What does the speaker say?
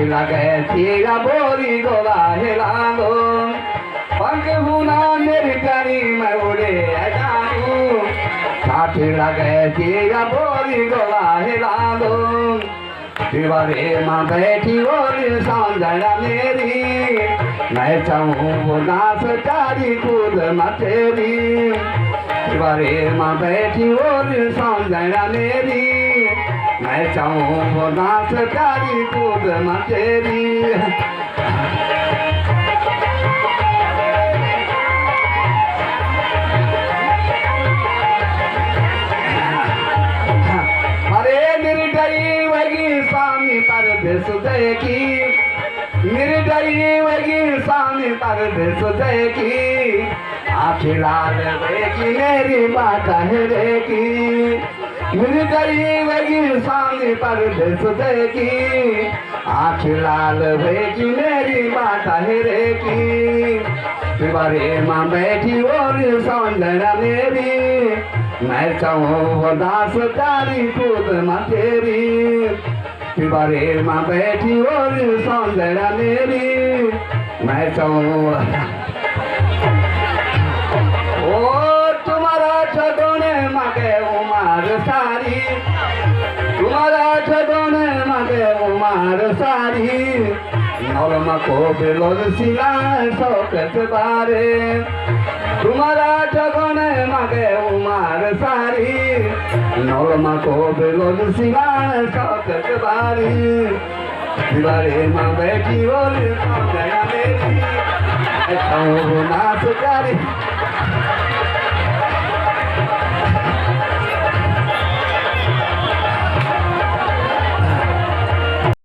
लगे चीरा बोरी गोला हिलालो पंख बुना मेरी करी मैं उड़े जानू साथ लगे चीरा बोरी गोला हिलालो दीवारे माँ बैठी बोली समझना मेरी मैं चाहूँ वो नाच चारी कूद मतेरी दीवारे माँ बैठी बोली समझना मेरी मैं चाहूँ वो नाच चारी कूद मतेरी परदेस देखी निर्दयी वगी स्वामी परदेस देखी आँखें लाल देखी मेरी माता है की निर्दयी वगी स्वामी परदेस देखी आँखें लाल देखी मेरी माता है की दीवारे माँ बैठी और सौंदर्य मेरी मैं चाहूँ वो दास तारी कूद मतेरी दीवारे माँ बैठी और सौंदर्य मेरी मैं चाहूँ ओ तुम्हारा छदोने मगे उमार सारी तुम्हारा छदोने मगे उमार सारी नौलमा को बेलोर सिला शौकत बारे तुम्हारा छदोने मगे उमार सारी नौलमा को बेलोर सिला शौकत बारी दीवारे माँ बैठी बोली सौंदर्य मेरी नाच करी